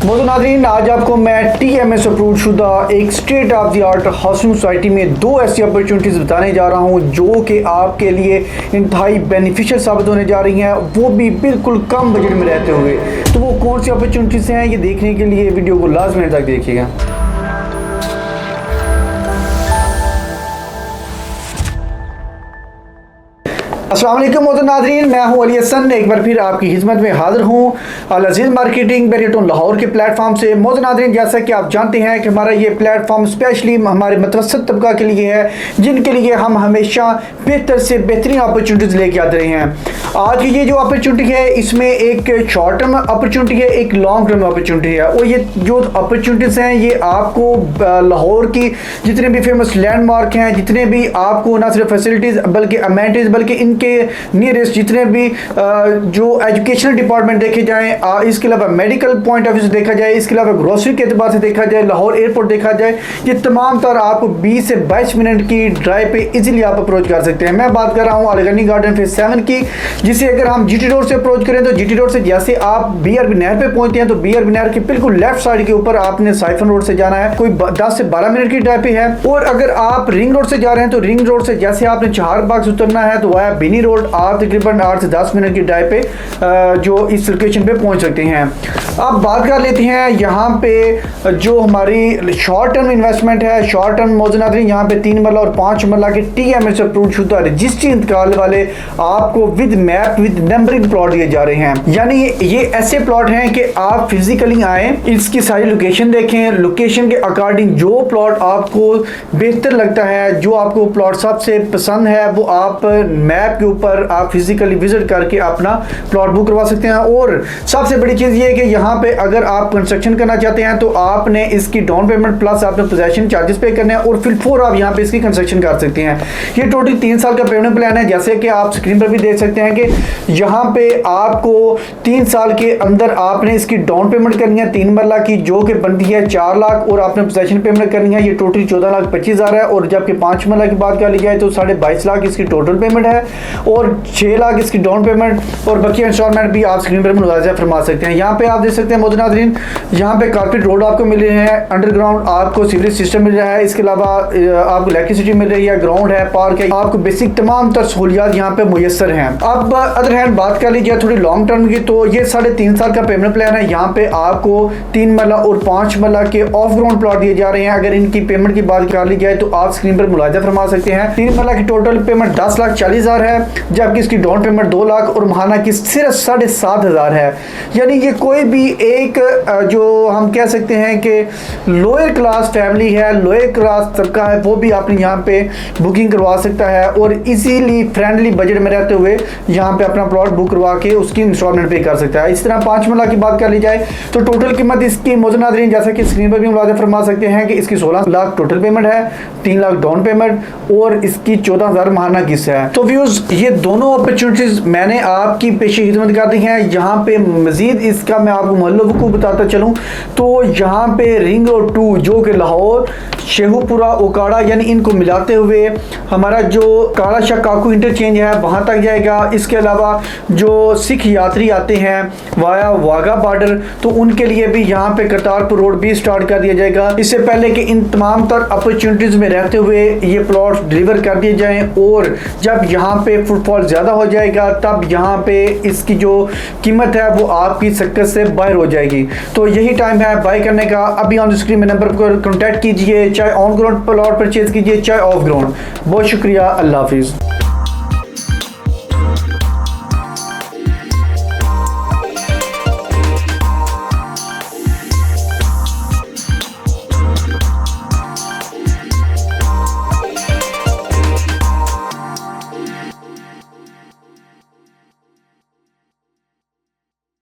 मौजूद नाज़रीन, आज आपको मैं TMS अप्रूव शुदा एक state of the art housing society में दो ऐसी अपॉर्चुनिटीज़ बताने जा रहा हूं जो कि आपके लिए इंतहाई बेनिफिशियल साबित होने जा रही हैं, वो भी बिल्कुल कम बजट में रहते हुए। तो वो कौन सी अपॉर्चुनिटीज़ हैं, ये देखने के लिए वीडियो को लास्ट मिनट तक देखिएगा। अस्सलाम वालेकुम मौजूद नाज़रीन, मैं हूं अली हसन, एक बार फिर आपकी खिदमत में हाजिर हूं अल अज़ीज़ मार्केटिंग बैरियटोन लाहौर के प्लेटफॉर्म से। मौजूद नाज़रीन, जैसा कि आप जानते हैं कि हमारा ये प्लेटफॉर्म स्पेशली हमारे मतवसत तबका के लिए है, जिनके लिए हम हमेशा बेहतर से बेहतरीन अपॉर्चुनिटीज़ लेके आते रहे हैं। आज की ये जो अपॉर्चुनिटी है, इसमें एक शॉर्ट टर्म अपॉर्चुनिटी है, एक लॉन्ग टर्म अपॉर्चुनिटी है। और ये जो अपॉर्चुनिटीज़ हैं, ये आपको लाहौर की जितने भी फेमस लैंडमार्क हैं, जितने भी आपको ना सिर्फ फैसिलिटीज़ बल्कि अमेनिटीज़ बल्कि इनके नियरेस्ट जितने भी जो एजुकेशनल डिपार्टमेंट देखे जाएं, इसके अलावा मेडिकल पॉइंट ऑफ व्यू से देखा जाए, इसके अलावा ग्रोसरी के एतबार से देखा जाए, लाहौर एयरपोर्ट देखा जाए, ये तमाम तर आपको 20 से 22 मिनट की ड्राइव पे इजीली आप अप्रोच कर सकते हैं। मैं बात कर रहा हूँ अलगनी गार्डन फेज 7 की, जिसे अगर हम GT रोड से अप्रोच करें तो GT रोड से जैसे आप BRB नहर पे पहुंचते हैं तो BRB नहर के बिल्कुल लेफ्ट साइड के ऊपर आपने साइफन रोड से जाना है, कोई 10 से 12 मिनट की ड्राइव पे है। और अगर आप रिंग रोड से जा रहे हैं तो रिंग रोड से जैसे आपने चहार बाग से उतरना है तो वह बिनी रोड आप तकरीबन 8 से 10 मिनट की ड्राइव पे जो इस लोकेशन पे पहुंच सकते हैं। अब बात कर लेते हैं यहाँ पे जो हमारी शॉर्ट टर्म इन्वेस्टमेंट है। शॉर्ट टर्म मौजूद नाज़रीन, यहाँ पे 3 मरला और 5 मरला के TMS अप्रूव शुदा रजिस्ट्री इंतकाल वाले आपको with map with numbering plot दिए जा रहे हैं। यानी ये ऐसे प्लॉट हैं कि आप फिजिकली आए, इसकी सारी लोकेशन देखें, लोकेशन के अकॉर्डिंग जो प्लॉट आपको बेहतर लगता है, जो आपको प्लॉट सबसे पसंद है, वो आप मैप के ऊपर आप फिजिकली विजिट करके अपना प्लॉट बुक करवा सकते हैं। और सबसे बड़ी चीज़ ये है कि यहाँ पे अगर आप कंस्ट्रक्शन करना चाहते हैं तो आपने इसकी डाउन पेमेंट प्लस आपने पोजेशन चार्जेस पे करने हैं और फिर 4 आप यहाँ पे इसकी कंस्ट्रक्शन कर सकते हैं। ये टोटल 3 साल का पेमेंट प्लान है, जैसे कि आप स्क्रीन पर भी देख सकते हैं कि यहाँ पे आपको 3 साल के अंदर आपने इसकी डाउन पेमेंट करनी है 3 मरला की, जो कि बनती है 4 लाख, और आपने पोजेशन पेमेंट करनी है, ये टोटल 14,25,000 है। और जबकि 5 मरला की बात कर ली जाए तो 22.5 लाख इसकी टोटल पेमेंट है और 6 लाख इसकी डाउन पेमेंट और बाकी इंस्टॉलमेंट भी आप स्क्रीन पर मुलाजा फरमा सकते हैं। यहाँ पे आप देख सकते हैं मौजूद नाज़रीन, यहाँ पे कारपेट रोड आपको मिल रहे हैं, अंडरग्राउंड आपको सीवरेज सिस्टम मिल रहा है, इसके अलावा आपको इलेक्ट्रिसिटी मिल रही है, ग्राउंड है, पार्क है, आपको बेसिक तमाम तर सहूलियात यहाँ पे मुयसर हैं। अब अदर हैंड बात कर लीजिए थोड़ी लॉन्ग टर्म की, तो ये 3.5 साल का पेमेंट प्लान है। यहाँ पे आपको 3 मरला और 5 मरला के ऑफ ग्राउंड प्लॉट दिए जा रहे हैं। अगर इनकी पेमेंट की बात कर ली जाए तो आप स्क्रीन पर मुलाजा फरमा सकते हैं। 3 मरला की टोटल पेमेंट 10,40,000 है, जबकि इसकी डाउन पेमेंट 2 लाख और महाना की सिर्फ 7,500 है। यानी ये कोई भी एक जो हम कह सकते हैं कि लोअर क्लास फैमिली है, लोअर क्लास तबका है, वो भी आपने यहाँ पे बुकिंग करवा सकता है और इजीली फ्रेंडली बजट में रहते हुए यहाँ पे अपना प्लॉट बुक करवा के उसकी इंस्टॉलमेंट पे कर सकता है। इस तरह 5 मरला की बात कर ली जाए तो टोटल कीमत इसकी मौजूद नाज़रीन, जैसा कि स्क्रीन पर भी मुलाजा फरमा सकते हैं कि इसकी 16 लाख टोटल पेमेंट है, 3 लाख डाउन पेमेंट और इसकी 14,000 महाना किस्त है। तो व्यूज, ये दोनों अपॉर्चुनिटीज मैंने आपकी पेशी खिदमत कर दी हैं। यहाँ पे मजीद इसका मैं आपको मोहल्लो को बताता चलूँ तो यहाँ पे रिंग रोड 2 जो कि लाहौर शेहूपुरा ओकाड़ा यानी इनको मिलाते हुए हमारा जो काला शाह काकू इंटरचेंज है वहाँ तक जाएगा। इसके अलावा जो सिख यात्री आते हैं वाया वाघा बॉर्डर, तो उनके लिए भी यहाँ पे करतारपुर रोड भी स्टार्ट कर दिया जाएगा। इससे पहले कि इन तमाम तर अपॉर्चुनिटीज़ में रहते हुए ये प्लॉट डिलीवर कर दिए जाएँ और जब यहाँ पे फुटफॉल ज़्यादा हो जाएगा तब यहाँ पे इसकी जो कीमत है वो आपकी सक्कत से बाहर हो जाएगी। तो यही टाइम है बाय करने का। अभी ऑन स्क्रीन में नंबर पर कॉन्टैक्ट कीजिए, चाहे ऑन ग्राउंड प्लॉट परचेज कीजिए चाहे ऑफ ग्राउंड। बहुत शुक्रिया, अल्लाह हाफिज़।